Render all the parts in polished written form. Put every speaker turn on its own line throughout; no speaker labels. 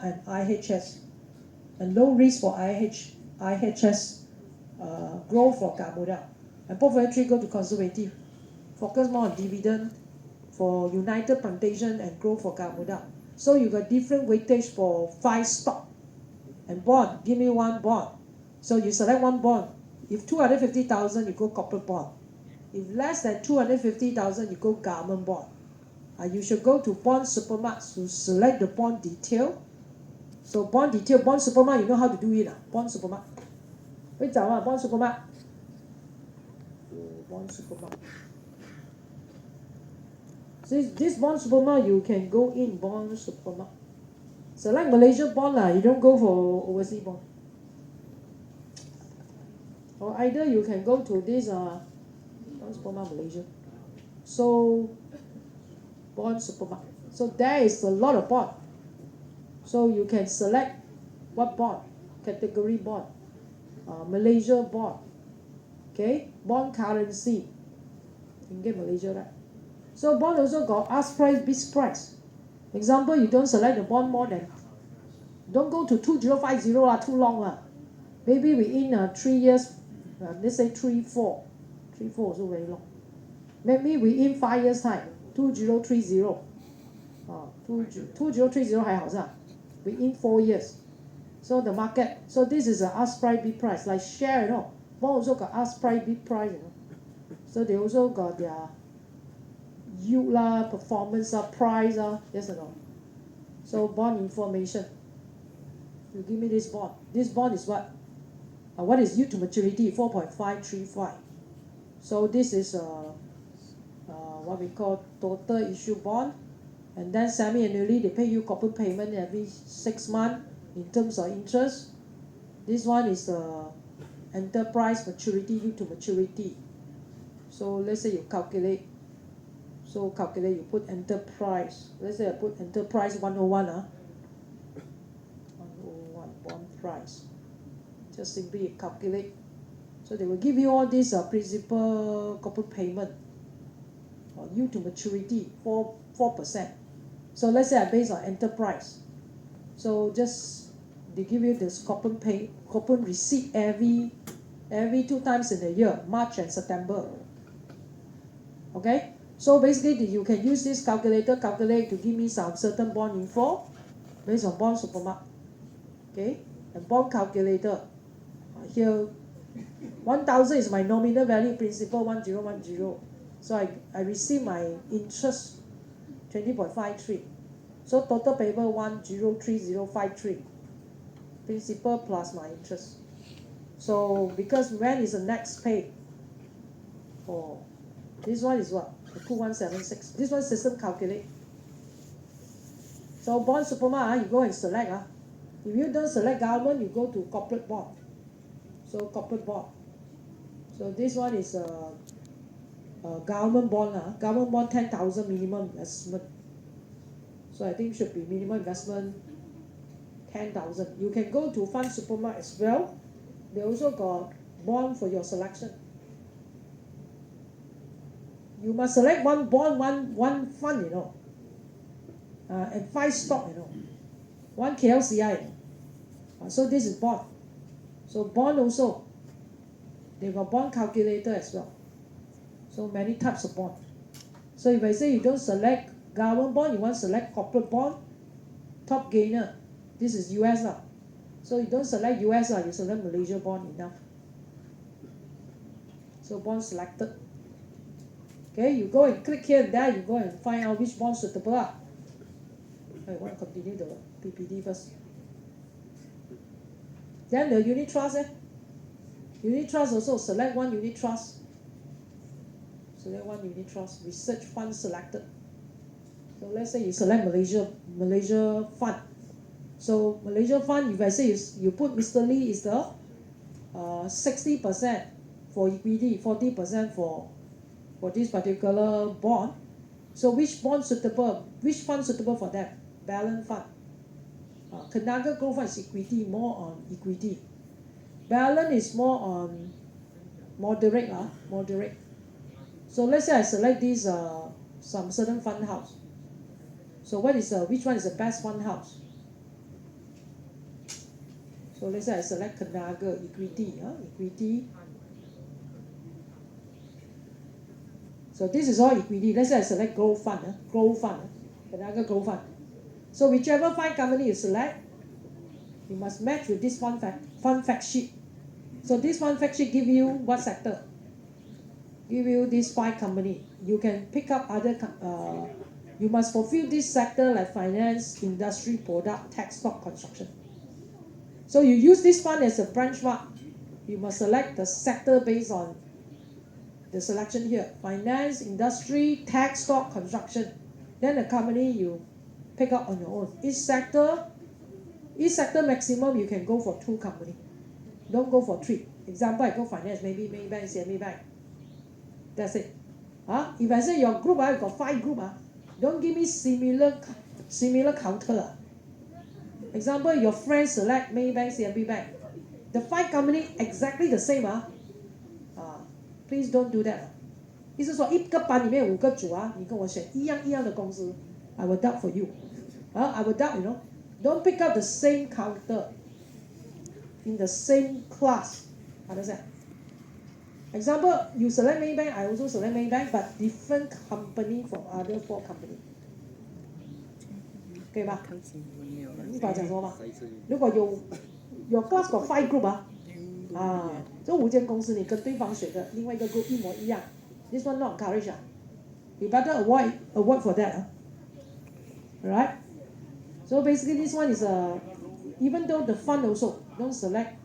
and IHS. And low risk for IHS, growth for Gamuda. And portfolio 3 go to conservative. Focus more on dividend for United Plantation and growth for Gamuda. So you got different weightage for 5 stock. And bond, give me one bond. So you select one bond. If 250,000, you go corporate bond. If less than 250,000, you go government bond. You should go to Bond Supermart to select the bond detail. So bond detail, Bond Supermart, you know how to do it. Bond Supermart. 会找啊 Bond Supermart. Bond Supermart. So this Bond Supermart, you can go in Bond Supermart. Select Malaysia bond lah. You don't go for overseas bond. Or either you can go to this Bond Supermart Malaysia. So Bond Supermart. So there is a lot of bond. So you can select what bond, category bond, Malaysia bond, okay, bond currency. You can get Malaysia, right? So bond also got ask price, bid price. Example, you don't select the bond more than, don't go to 2050 lah, too long lah. Maybe within 3 years, let's say 3-4. 3-4 also very long. Maybe within 5 years time, 2030. 2030还好是吧 within 4 years. So the market, so this is a ask price, bid price, like share, you know. Bond also got ask price, bid price, you know. So they also got their yield lah, performance price yes or no. So bond information. You give me this bond. This bond is what? What is yield to maturity? 4.535. So this is what we call total issue bond. And then semi-annually, they pay you corporate payment every 6 months in terms of interest. This one is enterprise maturity, yield to maturity. So let's say you calculate. So calculate, you put enterprise. Let's say I put enterprise 101. 101 bond price. Just simply calculate. So they will give you all this principal corporate payment. Or yield to maturity, 4%. So let's say I base on enterprise. So just they give you this corporate receipt every 2 times in a year, March and September. Okay? So basically you can use this calculator to give me some certain bond info based on Bond Supermart. Okay? And bond calculator. Here 1,000 is my nominal value, principal 1010. So I receive my interest 20.53. So total payable 103053. Principal plus my interest. So because when is the next pay? Oh, this one is what? 2176. This one system calculate. So Bond Supermart, you go and select. If you don't select government, you go to corporate bond. So corporate bond. So this one is a government bond. Government bond 10,000 minimum investment. So I think should be minimum investment 10,000. You can go to Fund Supermart as well. They also got bond for your selection. You must select one bond, one fund, you know. And 5 stock, you know. 1 KLCI. So this is bond. So bond also, they got bond calculator as well. So many types of bond. So if I say you don't select government bond, you want to select corporate bond, top gainer. This is US lah. So you don't select US lah, you select Malaysia bond enough. So bond selected. Okay, you go and click here and there, you go and find out which bond suitable. I want to continue the PPD first. Then the unit trust. Unit trust also, select one unit trust. Select one unit trust. Research fund selected. So let's say you select Malaysia fund. So Malaysia fund, if I say you put Mr. Lee is the 60% for equity, 40% for this particular bond. So which bond suitable? Which fund suitable for that? Balance fund. Tenaga Growth Fund is equity, more on equity. Balance is more on moderate. So let's say I select this some certain fund house. So which one is the best fund house? So let's say I select Kanaga equity, equity. So this is all equity. Let's say I select growth fund, Kanaga growth fund. So whichever fund company you select, you must match with this fund fact sheet. So this fund fact sheet give you what sector? Give you this 5 company. You can pick up other. You must fulfill this sector like finance, industry, product, tech, stock, construction. So you use this fund as a benchmark. You must select the sector based on the selection here: finance, industry, tech, stock, construction. Then the company you pick up on your own. Each sector maximum you can go for 2 company. Don't go for 3. Example, I go finance, maybe Maybank, CMB Bank. That's it. If I say your group, you got 5 group, don't give me similar counter. Example, your friends select Maybank, CMB Bank. The 5 company exactly the same. Please don't do that. 意思说一个班里面5个组你跟我选一样的公司 I will doubt for you. I will doubt, Don't pick up the same counter in the same class. Understand? Example, you select Maybank, I also select Maybank, but different company from other 4 company. 可以吧？明白讲什么吗？如果有 class got 5 group 这5间公司你跟对方选的另外一个 group 一模一样 This one not encouraged. You better avoid for that. Alright? So basically this one is even though the fund also don't select,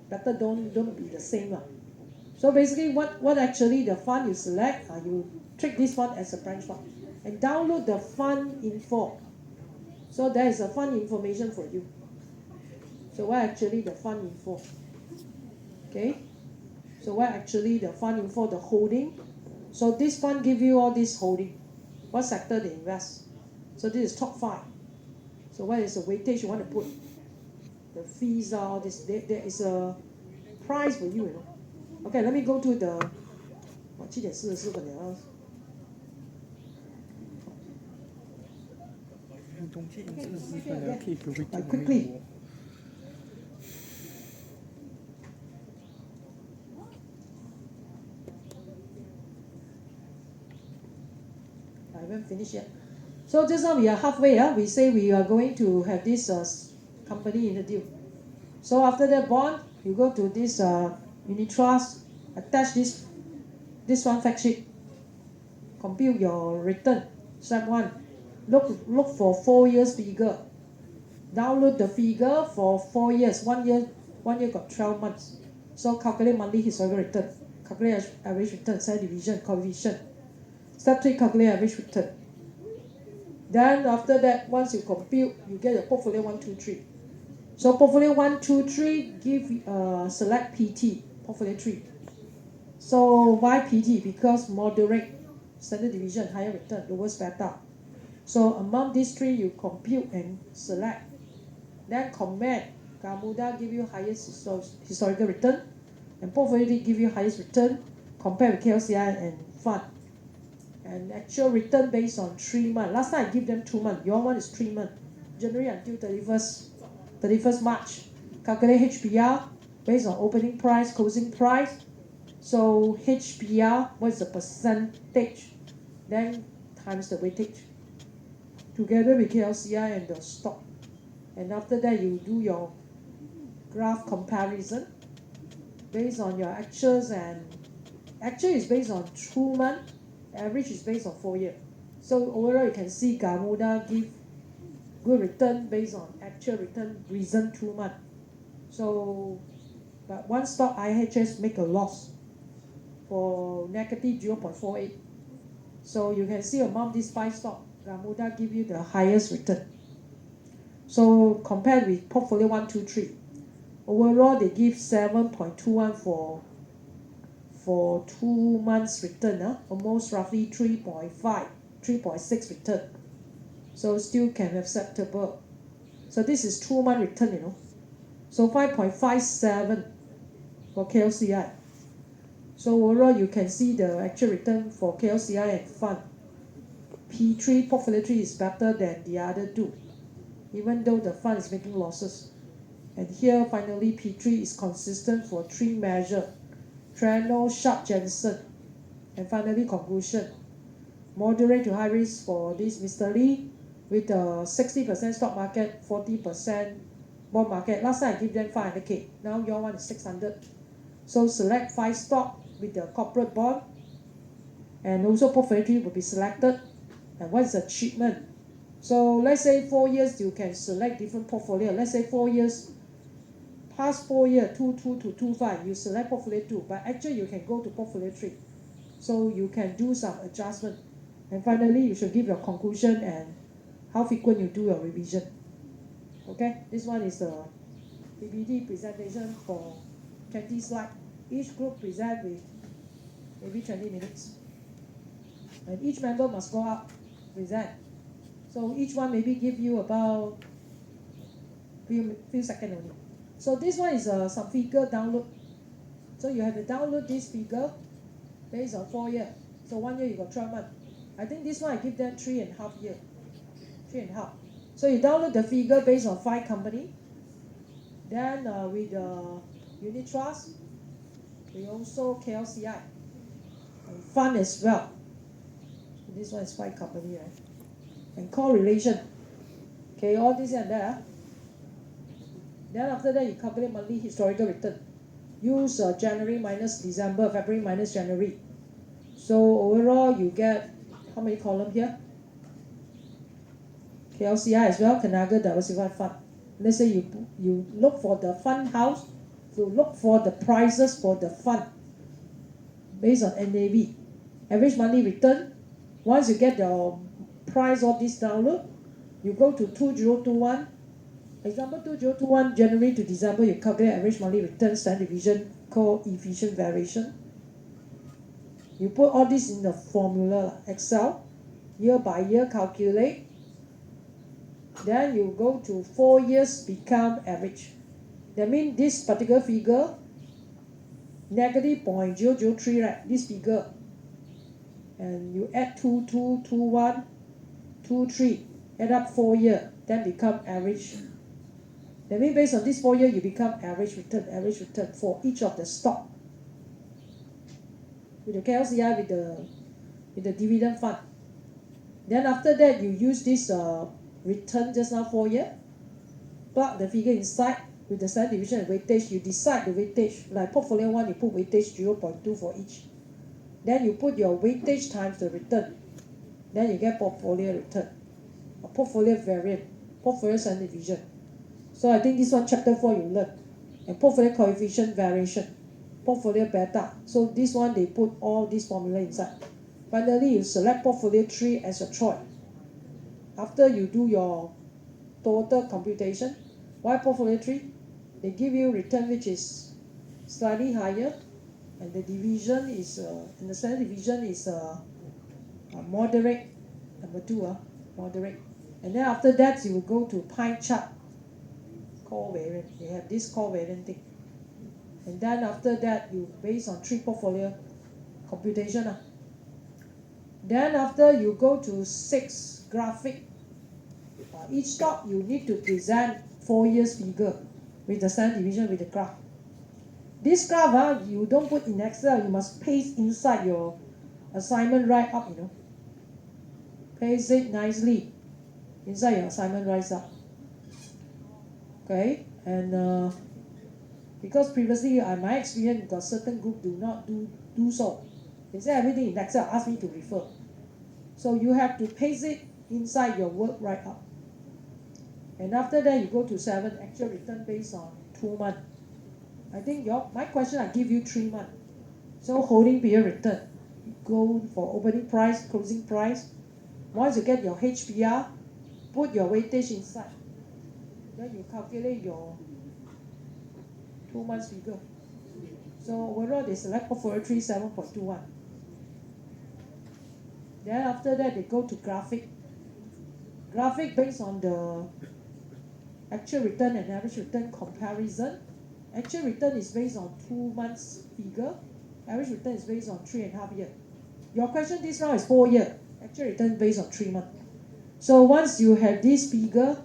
better don't be the same. So basically what actually the fund you select, you treat this fund as a branch fund and download the fund info. So there is a fund information for you. So what actually the fund info? Okay? So what actually the fund info, the holding? So this fund give you all this holding. What sector they invest? So this is top 5. So what is the weightage you want to put? The fees all this. There is a price for you, Okay, let me go to the 7:44分了。Quickly. I haven't finished yet. So just now we are halfway. We say we are going to have this company in the deal. So after that bond, you go to this unit trust, attach this one fact sheet, compute your return. Step 1, look for 4 years figure. Download the figure for 4 years. 1 year got 12 months. So calculate monthly historical return. Calculate average return, standard deviation, coefficient. Step 3, calculate average return. Then after that, once you compute, you get your portfolio 1, 2, 3. So portfolio 1, 2, 3 give select PT, portfolio 3. So why PT? Because moderate, standard deviation, higher return, lowest beta. So among these 3 you compute and select. Then command, Gamuda give you highest historical return and portfolio give you highest return compared with KLCI and fund. And actual return based on 3 months. Last time I give them 2 months. Your one is 3 months. January until 31st March. Calculate HBR based on opening price, closing price. So HBR, what's the percentage? Then times the weightage. Together with KLCI and the stock. And after that you do your graph comparison based on your actuals, and actual is based on 2 months. Average is based on 4 years. So overall you can see Gamuda give good return based on actual return recent 2 months. So but one stock IHS make a loss for negative 0.48. So you can see among these 5 stocks, Gamuda give you the highest return. So compared with portfolio 1, 2, 3, overall they give 7.21 for 2 months return, almost roughly 3.5, 3.6 return. So still can be acceptable. So this is 2 month return, So 5.57 for KLCI. So overall you can see the actual return for KLCI and fund. P3, portfolio 3 is better than the other 2, even though the fund is making losses. And here finally P3 is consistent for 3 measure. Treno, Sharp, Jensen. And finally conclusion. Moderate to high risk for this Mr. Lee with the 60% stock market, 40% bond market. Last time I give them 500k. Now your one is 600. So select 5 stock with the corporate bond. And also portfolio 3 will be selected. And what is the achievement? So let's say 4 years you can select different portfolio. Let's say 4 years, past 4 years, 22 to 25, you select portfolio 2. But actually you can go to portfolio 3. So you can do some adjustment. And finally you should give your conclusion and how frequent you do your revision. Okay, this one is the PPT presentation for 20 slides. Each group present with maybe 20 minutes. And each member must go up, present. So each one maybe give you about few seconds only. So this one is some figure download. So you have to download this figure based on 4 years. So 1 year you got 12 months. I think this one I give them 3.5 years. 3.5. So you download the figure based on 5 company. Then with unit trust, we also KLCI. And fund as well. So this one is 5 company, right? And correlation. Okay, all this and that. Then after that you calculate monthly historical return. Use January minus December, February minus January. So overall you get how many columns here? KLCI as well, Tenaga Diversified Fund. Let's say you look for the fund house, you look for the prices for the fund based on NAV. Average monthly return. Once you get the price of this download, you go to 2021. Example 2021, January to December, you calculate average monthly return, standard deviation, coefficient variation. You put all this in the formula, Excel, year by year calculate. Then you go to 4 years become average. That means this particular figure, negative 0.003, right? This figure. And you add 2, 2, 2, 1, 2, 3. Add up 4 years, then become average. That means based on this 4 years, you become average return for each of the stock. With the KLCI, with the dividend fund. Then after that, you use this return just now 4 years. Plug the figure inside with the standard deviation and weightage. You decide the weightage. Like portfolio 1, you put weightage 0.2 for each. Then you put your weightage times the return. Then you get portfolio return. A portfolio variant. Portfolio standard deviation. So I think this one chapter 4 you learn. And portfolio coefficient variation. Portfolio beta. So this one they put all this formula inside. Finally you select portfolio 3 as your choice. After you do your total computation, why portfolio 3? They give you return which is slightly higher, and the division is and the standard division is moderate. Number 2, moderate. And then after that you will go to pie chart covariant. They have this covariant thing. And then after that you based on 3 portfolio computation. Then after you go to 6 graphic. Each stock you need to present 4 years figure with the standard deviation with the graph. This graph you don't put in Excel, you must paste inside your assignment write up, Paste it nicely inside your assignment write up. Okay, and because previously my experience got certain group do not do so. They say everything in Excel, ask me to refer. So you have to paste it inside your work write up. And after that you go to 7, actual return based on 2 months. I think my question I give you 3 months. So holding period return. Go for opening price, closing price. Once you get your HPR, put your weightage inside. Then you calculate your 2 months figure. So overall they select portfolio 3, 7.21. Then after that they go to graphic. Graphic based on the actual return and average return comparison. Actual return is based on 2 months figure. Average return is based on 3.5 years. Your question this round is 4 years. Actual return based on 3 months. So once you have this figure,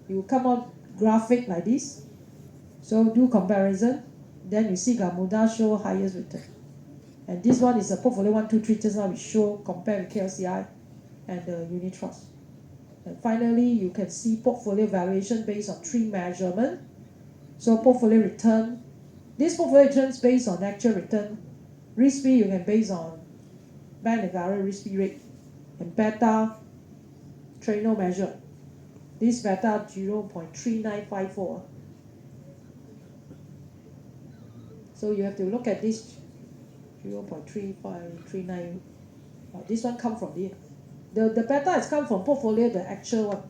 you come out graphic like this. So do comparison, then you see Gamuda show highest return. And this one is a portfolio 1, 2, 3, just now we show compare with KLCI and the unit trust. And finally, you can see portfolio valuation based on 3 measurements. So portfolio return, this portfolio return is based on actual return. Risk-free you can base on Bank Negara risk-free rate. And beta, Trano measure. This beta 0.3954. So you have to look at this 0.3539. This one come from the beta has come from portfolio, the actual one.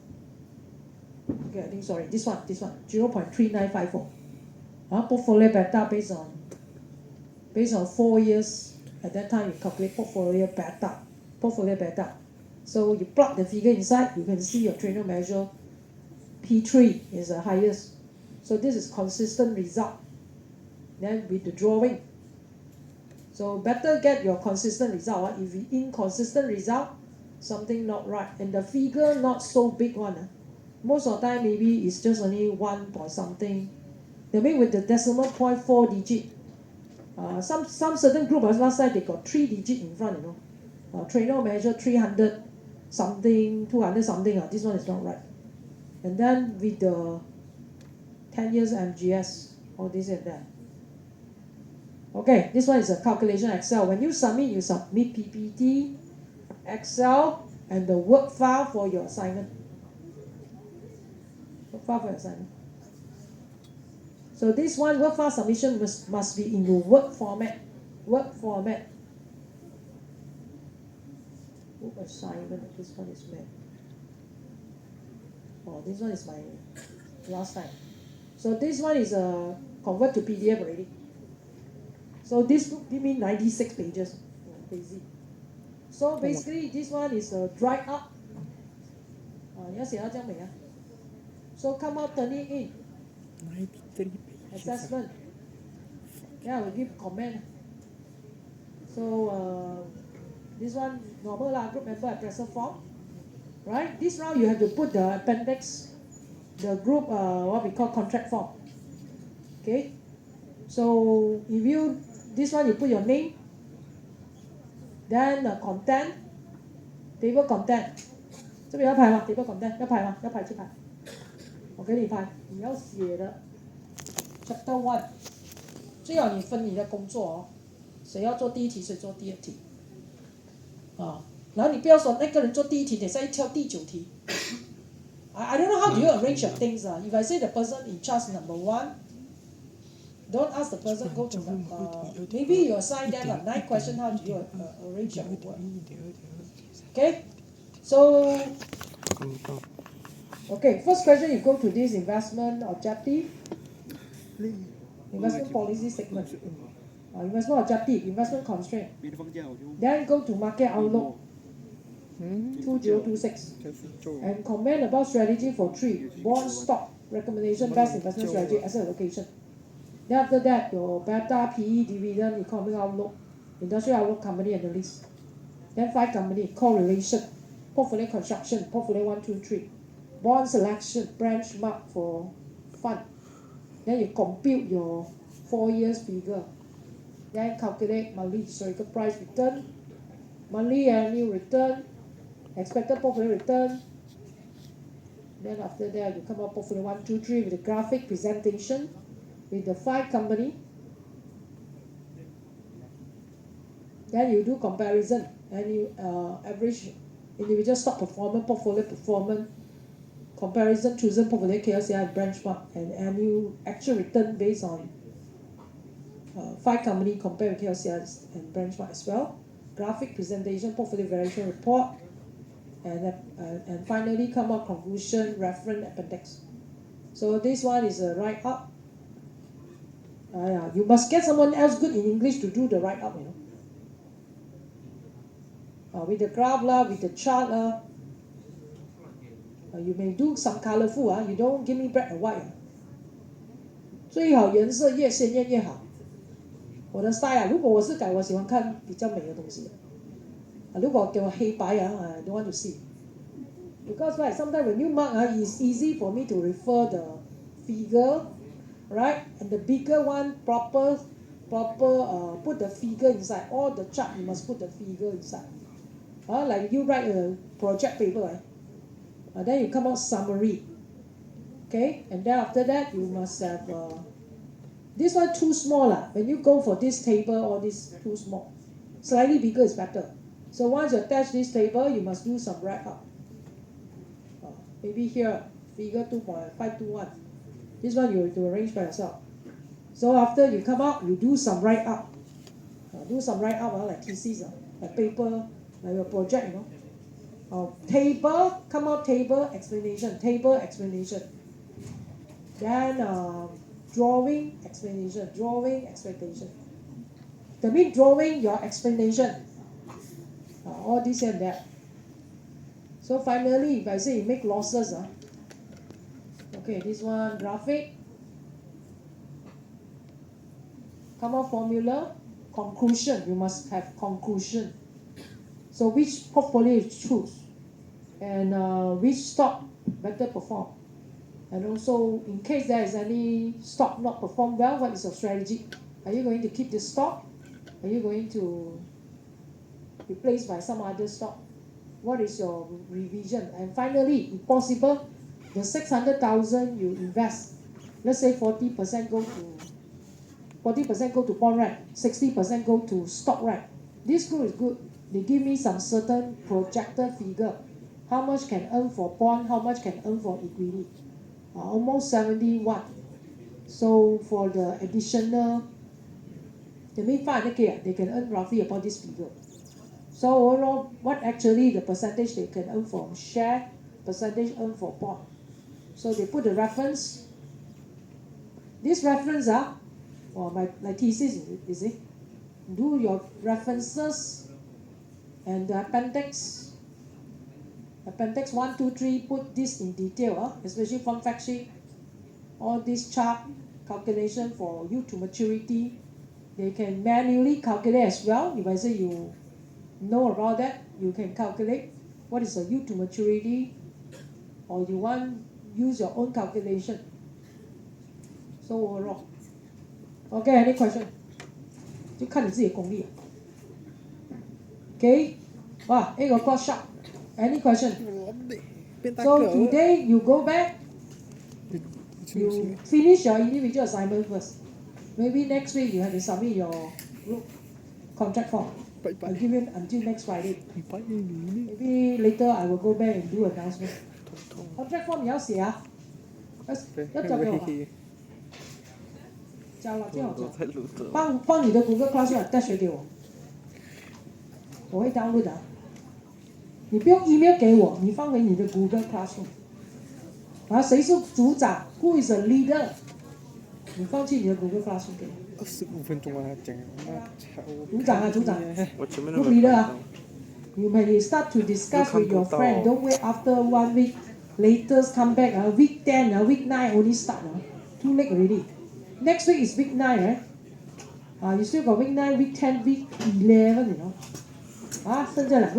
Okay, I think sorry, this one 0.3954. Portfolio beta based on 4 years. At that time you calculate portfolio beta. So you plug the figure inside, you can see your Trano measure P3 is the highest. So this is consistent result. Then with the drawing. So better get your consistent result. If you inconsistent result, something not right. And the figure not so big one. Most of the time maybe it's just only 1 point something. That means with the decimal point 4 digit. Some certain group last time they got 3 digit in front, you know. Trano measure 300 something, 200 something. This one is not right. And then with the 10 years MGS, all this and that. Okay, this one is a calculation Excel. When you submit PPT, Excel, and the work file for your assignment. Work file for your assignment. So this one, work file submission must be in your Word format. Word format. Book assignment, this one is made. Oh, this one is my last time. So this one is convert to PDF already. So this book give me 96 pages. Crazy. So basically this one is dried up. 你要写到这样美啊。So come out turning in.
93 pages.
Assessment. Yeah, we give comment. So this one normal lah, group member addressor form. Right? This round you have to put the appendix, the group what we call contract form. Okay? So if you this one you put your name, then the content, table content. 这边要排吗 ？table content 要排吗？要排去排。我给你排，你要写的 Chapter 1，最好你分你的工作哦，谁要做第一题，谁做第二题。然后你不要说那个人做第一题，等下一跳第9题。I don't know how do you arrange your things If I say the person in charge number 1, don't ask the person go to maybe you assign them 9 questions. How do you arrange your work? Okay, so okay, first question you go to this investment objective, investment policy statement, investment objective, investment constraint. Then go to market outlook 2026 and comment about strategy for 3 bond stock recommendation, best investment strategy, asset allocation. Then after that your beta, PE, dividend, economic outlook, industrial outlook, company analysis. Then 5 company correlation, portfolio construction, portfolio 1, 2, 3, bond selection, benchmark for fund. Then you compute your 4 years figure. Then calculate monthly historical price return, monthly annual return, expected portfolio return. Then after that you come up portfolio 1, 2, 3 with the graphic presentation with the 5 company. Then you do comparison and you average individual stock performance, portfolio performance, comparison chosen portfolio KLCI benchmark, and annual actual return based on 5 company compared with KLCI and benchmark as well. Graphic presentation, portfolio variation report, and finally come up conclusion, reference appendix. So this one is a write up. You must get someone else good in English to do the write up, with the graph with the chart you may do some colorful you don't give me black and white 最好颜色越鲜艳越好。我的 style 如果我是改，我喜欢看比较美的东西。如果给我黑白I don't want to see. Because sometimes when you mark it's easy for me to refer the figure right? And the bigger one, proper, put the figure inside. All the chart you must put the figure inside. Like you write a project paper, right? Then you come out summary. Okay, and then after that you must have this one too small lah. When you go for this table, all this too small. Slightly bigger is better. So once you attach this table, you must do some write up. Maybe here, figure 2.521. This one you have to arrange by yourself. So after you come out, you do some write up. Do some write up like thesis, like paper, like your project, you know. Table, come out table, explanation, table, explanation. Then drawing, explanation, drawing, explanation. That means drawing your explanation. All this and that. So finally, if I say you make losses, okay, this one graphic, come out formula, conclusion. You must have conclusion. So which portfolio you choose, and which stock better perform, and also in case there is any stock not perform well, what is your strategy? Are you going to keep the stock? Are you going to replace by some other stock? What is your revision? And finally, if possible, the 600,000 you invest, let's say 40% go to bond, right? 60% go to stock, right? This group is good. They give me some certain projected figure. How much can earn for bond? How much can earn for equity? Almost 71. So for the additional, they mean 500K, they can earn roughly about this figure. So overall, what actually the percentage they can earn from share, percentage earn for bond. So they put the reference. This reference, my thesis, you see, do your references and the appendix 1, 2, 3, put this in detail, especially from fact sheet, all this chart, calculation for you to maturity. They can manually calculate as well. If I say you know about that, you can calculate what is the yield to maturity, or you want use your own calculation. So overall, okay, any question? 就看你自己的功力。Okay, 哇，8 o'clock sharp. Any question? So today you go back, you finish your individual assignment first. Maybe next week you have to submit your group contract form. I'll give you until next Friday. Maybe later I will go back and do announcement. Contract form 你要写啊，要交给我吧。交了，最好交。帮你的Google Classroom attach 给我，我会 download 的。你不用 email 给我，你放回你的Google Classroom。谁是组长 ？Who is the leader？ 你放进你的Google Classroom 给我。
25分钟啊，讲
组长，group leader You may start to discuss with your friend. Don't wait after 1 week. Latest come back. Week 10, week 9 only start. Too late already. Next week is week 9, right? You still got week 9, week 10, week 11, 剩下2个